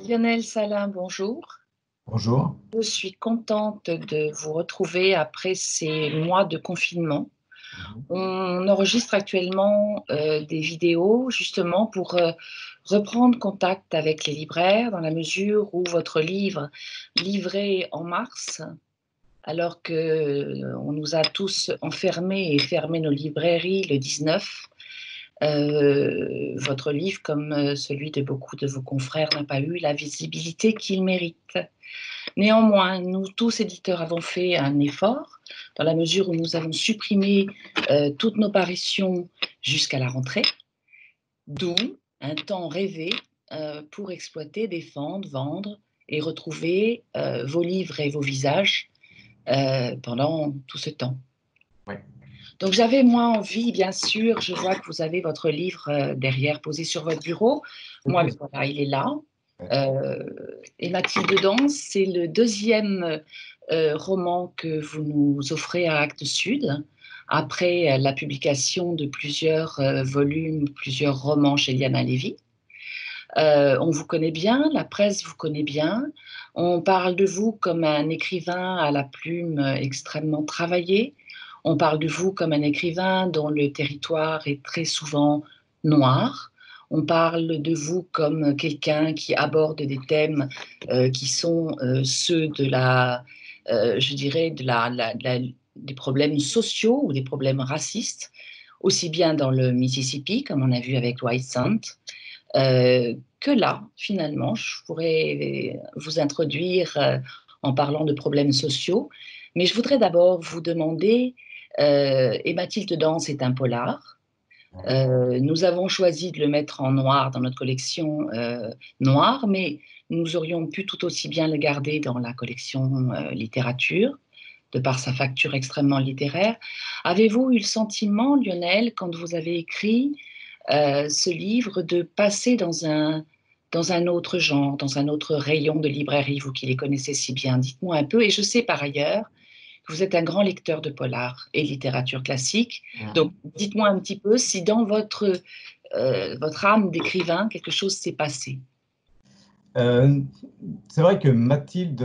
Lionel Salin, bonjour. Bonjour. Je suis contente de vous retrouver après ces mois de confinement. Mhm. On enregistre actuellement des vidéos justement pour reprendre contact avec les libraires dans la mesure où votre livre, livré en mars, alors qu'on nous a tous enfermés et fermé nos librairies le 19, votre livre, comme celui de beaucoup de vos confrères, n'a pas eu la visibilité qu'il mérite. Néanmoins, nous tous éditeurs avons fait un effort dans la mesure où nous avons supprimé toutes nos parutions jusqu'à la rentrée, d'où un temps rêvé pour exploiter, défendre, vendre et retrouver vos livres et vos visages pendant tout ce temps. Ouais. Donc j'avais moi envie, bien sûr, je vois que vous avez votre livre derrière posé sur votre bureau. Moi, voilà, il est là. Et Mathilde Danse, c'est le deuxième roman que vous nous offrez à Actes Sud, après la publication de plusieurs volumes, plusieurs romans chez Liana Lévy. On vous connaît bien, la presse vous connaît bien. On parle de vous comme un écrivain à la plume extrêmement travaillé. On parle de vous comme un écrivain dont le territoire est très souvent noir. On parle de vous comme quelqu'un qui aborde des thèmes qui sont ceux de la, je dirais, des problèmes sociaux ou des problèmes racistes, aussi bien dans le Mississippi, comme on a vu avec White Sant, que là, finalement, je pourrais vous introduire en parlant de problèmes sociaux. Mais je voudrais d'abord vous demander, et Mathilde Danse est un polar. Nous avons choisi de le mettre en noir dans notre collection noire, mais nous aurions pu tout aussi bien le garder dans la collection littérature, de par sa facture extrêmement littéraire. Avez-vous eu le sentiment, Lionel, quand vous avez écrit ce livre, de passer dans un autre genre, dans un autre rayon de librairie, vous qui les connaissez si bien? Dites-moi un peu. Et je sais par ailleurs que vous êtes un grand lecteur de polar et littérature classique. Donc, dites-moi un petit peu si dans votre âme d'écrivain, quelque chose s'est passé. Euh, c'est vrai que Mathilde,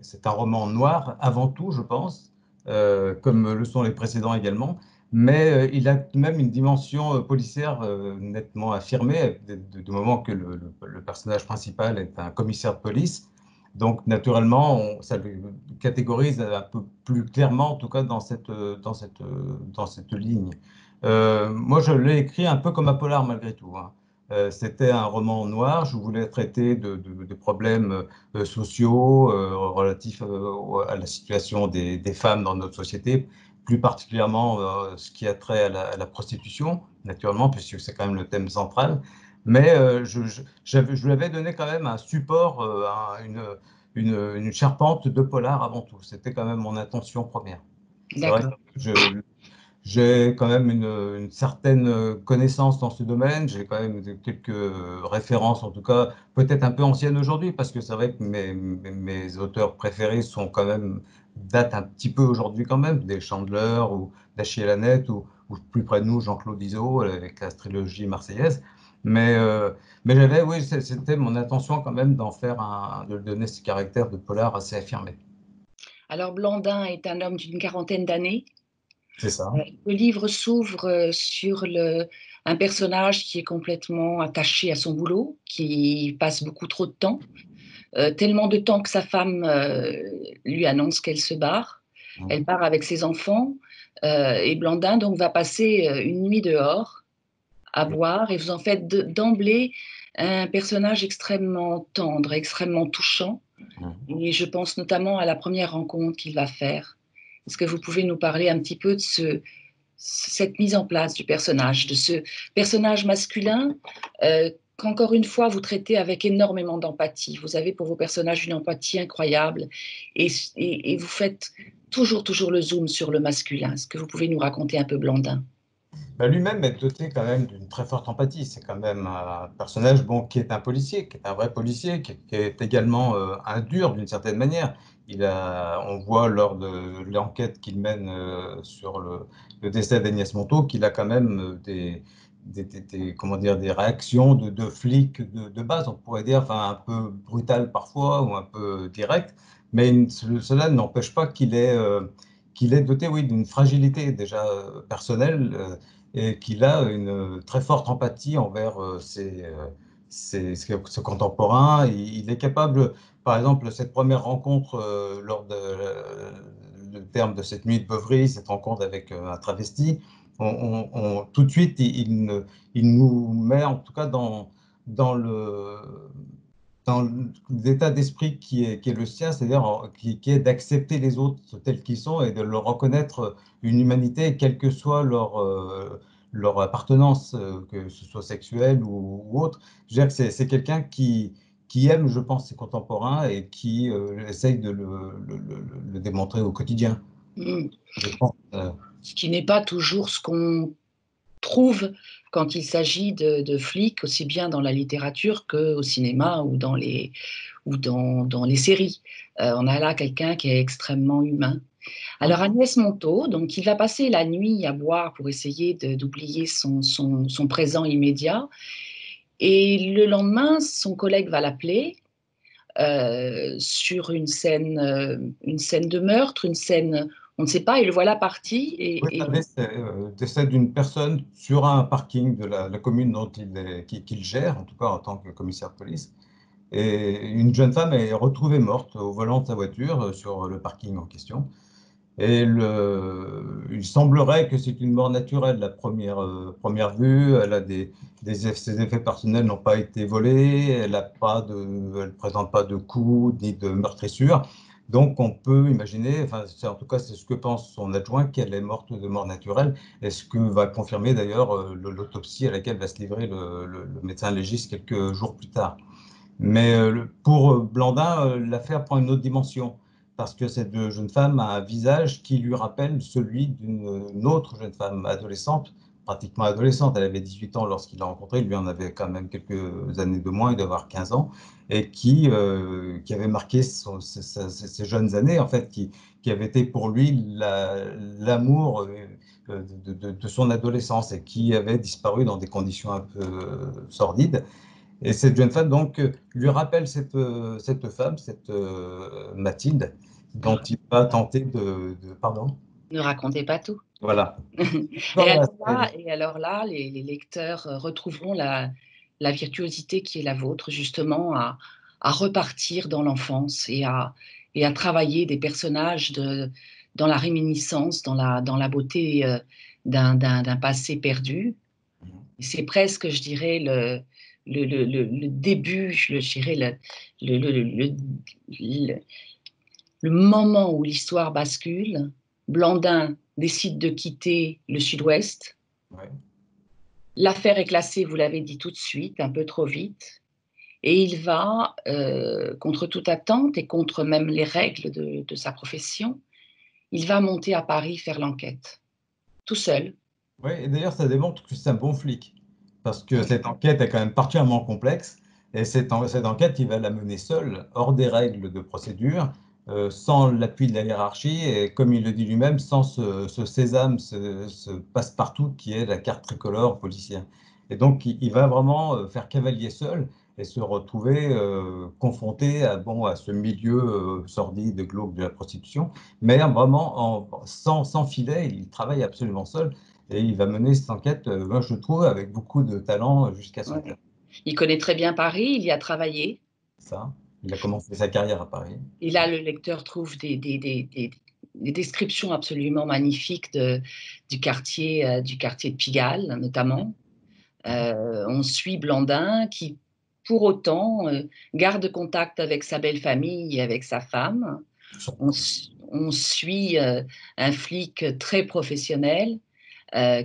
c'est un roman noir avant tout, je pense, comme le sont les précédents également, mais il a tout de même une dimension policière nettement affirmée, du moment que le personnage principal est un commissaire de police. Donc, naturellement, ça le catégorise un peu plus clairement, en tout cas dans cette ligne. Moi, je l'ai écrit un peu comme un polar malgré tout, hein. C'était un roman noir. Je voulais traiter de problèmes sociaux relatifs à la situation des femmes dans notre société, plus particulièrement ce qui a trait à la prostitution, naturellement, puisque c'est quand même le thème central. Mais je lui avais donné quand même un support, une charpente de polar avant tout. C'était quand même mon intention première. C'est vrai que D'accord. j'ai quand même une certaine connaissance dans ce domaine, j'ai quand même quelques références, en tout cas peut-être un peu anciennes aujourd'hui, parce que c'est vrai que mes auteurs préférés sont quand même, datent un petit peu aujourd'hui quand même, des Chandler ou d'Achille Lannette ou plus près de nous Jean-Claude Izzo avec la trilogie marseillaise. Mais, euh, mais j'avais, oui, c'était mon intention quand même d'en faire de donner ce caractère de polar assez affirmé. Alors, Blandin est un homme d'une quarantaine d'années. C'est ça. Le livre s'ouvre sur un personnage qui est complètement attaché à son boulot, qui passe beaucoup trop de temps, tellement de temps que sa femme lui annonce qu'elle se barre. Elle part avec ses enfants et Blandin donc va passer une nuit dehors à boire et vous en faites d'emblée un personnage extrêmement tendre, extrêmement touchant. Et je pense notamment à la première rencontre qu'il va faire. Est-ce que vous pouvez nous parler un petit peu de cette mise en place du personnage, de ce personnage masculin qu'encore une fois vous traitez avec énormément d'empathie. Vous avez pour vos personnages une empathie incroyable et vous faites toujours le zoom sur le masculin. Est-ce que vous pouvez nous raconter un peu Blandin? Bah, lui-même est doté quand même d'une très forte empathie. C'est quand même un personnage bon, qui est un policier, qui est un vrai policier, qui est également un dur d'une certaine manière. On voit lors de l'enquête qu'il mène sur le décès d'Agnès Montaut qu'il a quand même comment dire, des réactions de flics de base, on pourrait dire, enfin, un peu brutales parfois ou un peu directes, mais cela n'empêche pas qu'il est doté, oui, d'une fragilité déjà personnelle et qu'il a une très forte empathie envers ses contemporains. Il est capable, par exemple, cette première rencontre lors le terme de cette nuit de beuverie, cette rencontre avec un travesti, tout de suite, il nous met en tout cas dans le, dans l'état d'esprit qui est le sien, c'est-à-dire qui est d'accepter les autres tels qu'ils sont et de leur reconnaître une humanité, quelle que soit leur appartenance, que ce soit sexuelle ou autre. Je veux dire que c'est quelqu'un qui aime, je pense, ses contemporains et qui essaye de le démontrer au quotidien. Mm. Je pense, Ce qui n'est pas toujours ce qu'on trouve quand il s'agit de flics, aussi bien dans la littérature qu'au cinéma ou dans les séries. On a là quelqu'un qui est extrêmement humain. Alors Agnès Montaut, donc, il va passer la nuit à boire pour essayer d'oublier son présent immédiat. Et le lendemain, son collègue va l'appeler sur une scène de meurtre, une scène, on ne sait pas, et le voilà parti. oui, c'est décès d'une personne sur un parking de la commune qu'il gère, en tout cas en tant que commissaire de police. Et une jeune femme est retrouvée morte au volant de sa voiture sur le parking en question. Et il semblerait que c'est une mort naturelle, la première vue. Elle a ses effets personnels n'ont pas été volés, elle présente pas de coups ni de meurtrissure. Donc on peut imaginer, enfin en tout cas c'est ce que pense son adjoint, qu'elle est morte de mort naturelle, et ce que va confirmer d'ailleurs l'autopsie à laquelle va se livrer le médecin légiste quelques jours plus tard. Mais pour Blandin, l'affaire prend une autre dimension, parce que cette jeune femme a un visage qui lui rappelle celui d'une autre jeune femme adolescente, pratiquement adolescente. Elle avait 18 ans lorsqu'il l'a rencontrée, lui en avait quand même quelques années de moins, il devait avoir 15 ans, et qui avait marqué ses jeunes années, en fait, qui avait été pour lui l'amour de son adolescence et qui avait disparu dans des conditions un peu sordides. Et cette jeune femme, donc, lui rappelle cette femme, cette Mathilde, dont il va tenter pardon? Ne racontez pas tout. Voilà. Et Voilà, alors là, les lecteurs retrouveront la virtuosité qui est la vôtre, justement, à repartir dans l'enfance et à travailler des personnages dans la réminiscence, dans la beauté d'un passé perdu. C'est presque, je dirais, le début, je dirais, le, le moment où l'histoire bascule. Blandin décide de quitter le Sud-Ouest. ouais. L'affaire est classée, vous l'avez dit tout de suite, un peu trop vite. Et il va, contre toute attente et contre même les règles de sa profession, il va monter à Paris faire l'enquête, tout seul. Ouais, et d'ailleurs, ça démontre que c'est un bon flic, parce que cette enquête est quand même particulièrement complexe, et cette enquête, il va la mener seul, hors des règles de procédure, sans l'appui de la hiérarchie, et comme il le dit lui-même, sans ce sésame, ce passe-partout qui est la carte tricolore policière. Et donc, il va vraiment faire cavalier seul et se retrouver confronté à ce milieu sordide, glauque de la prostitution, mais vraiment sans filet, il travaille absolument seul. Et il va mener cette enquête, moi, je trouve, avec beaucoup de talent jusqu'à son terme. Ouais. Il connaît très bien Paris, il y a travaillé. Ça, il a commencé sa carrière à Paris. Et là, le lecteur trouve des descriptions absolument magnifiques du quartier de Pigalle, notamment. On suit Blandin qui, pour autant, garde contact avec sa belle famille et avec sa femme. On suit un flic très professionnel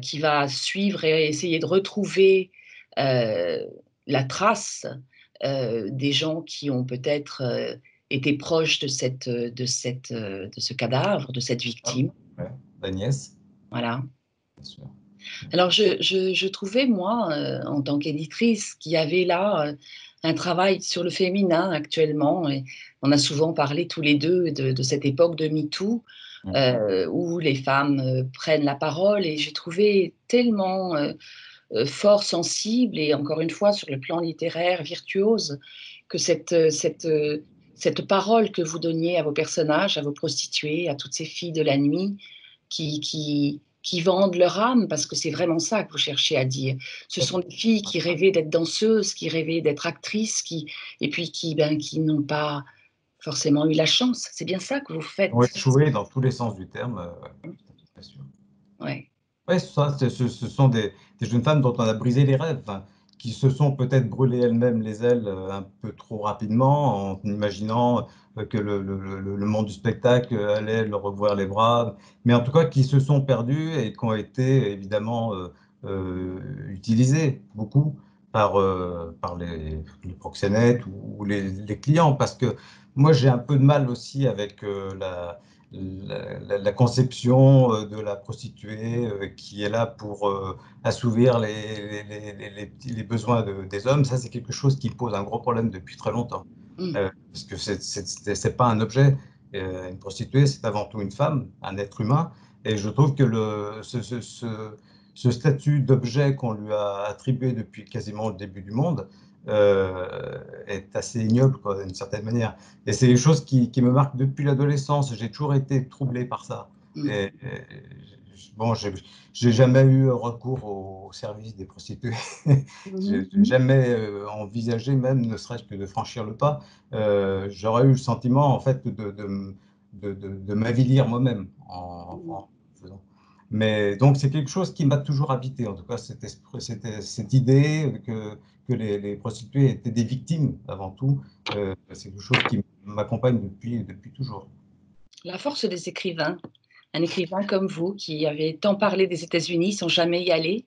qui va suivre et essayer de retrouver la trace des gens qui ont peut-être été proches de ce cadavre, de cette victime. Ouais, d'Agnès, Voilà. bien sûr. Alors, je trouvais, moi, en tant qu'éditrice, qu'il y avait là un travail sur le féminin actuellement. Et on a souvent parlé tous les deux de cette époque de MeToo, où les femmes prennent la parole. Et j'ai trouvé tellement fort sensible et encore une fois, sur le plan littéraire, virtuose, que cette parole que vous donniez à vos personnages, à vos prostituées, à toutes ces filles de la nuit qui vendent leur âme, parce que c'est vraiment ça que vous cherchez à dire. Ce sont des filles qui rêvaient d'être danseuses, qui rêvaient d'être actrices, et puis qui n'ont pas forcément eu la chance. C'est bien ça que vous Ils ont faites. échoué dans tous les sens du terme, bien sûr. Ouais. Oui, ce sont des jeunes femmes dont on a brisé les rêves, enfin, qui se sont peut-être brûlées elles-mêmes les ailes un peu trop rapidement en imaginant que le monde du spectacle allait leur ouvrir les bras, mais en tout cas qui se sont perdues et qui ont été évidemment utilisées beaucoup par les proxénètes ou les clients, parce que moi j'ai un peu de mal aussi avec la conception de la prostituée qui est là pour assouvir les besoins des hommes. Ça, c'est quelque chose qui pose un gros problème depuis très longtemps. Mm. Parce que c'est pas un objet. Une prostituée, c'est avant tout une femme, un être humain. Et je trouve que ce statut d'objet qu'on lui a attribué depuis quasiment le début du monde est assez ignoble, quoi, d'une certaine manière. Et c'est des choses qui me marquent depuis l'adolescence. J'ai toujours été troublé par ça. Mm. Bon, j'ai jamais eu recours au service des prostituées. J'ai Mhm. jamais envisagé même, ne serait-ce que de franchir le pas. J'aurais eu le sentiment, en fait, de m'avilir moi-même en faisant. Mais donc, c'est quelque chose qui m'a toujours habité, en tout cas, cette idée que les prostituées étaient des victimes avant tout. C'est quelque chose qui m'accompagne depuis toujours. La force des écrivains, un écrivain comme vous qui avez tant parlé des États-Unis sans jamais y aller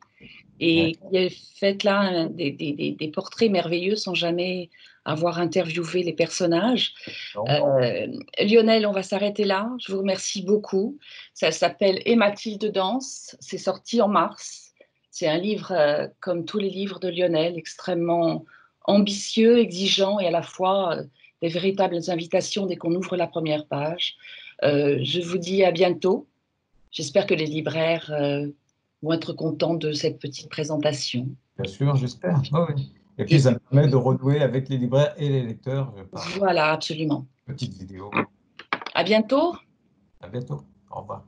Ouais. et qui a fait là des portraits merveilleux sans jamais avoir interviewé les personnages. Non. Lionel, on va s'arrêter là. Je vous remercie beaucoup. Ça s'appelle Et Mathilde danse. C'est sorti en mars. C'est un livre, comme tous les livres de Lionel, extrêmement ambitieux, exigeant et à la fois des véritables invitations dès qu'on ouvre la première page. Je vous dis à bientôt. J'espère que les libraires vont être contents de cette petite présentation. Bien sûr, j'espère. Oui, oui. Et puis, Et ça me permet de renouer avec les libraires et les lecteurs par voilà, absolument. petite vidéo. À bientôt. À bientôt. Au revoir.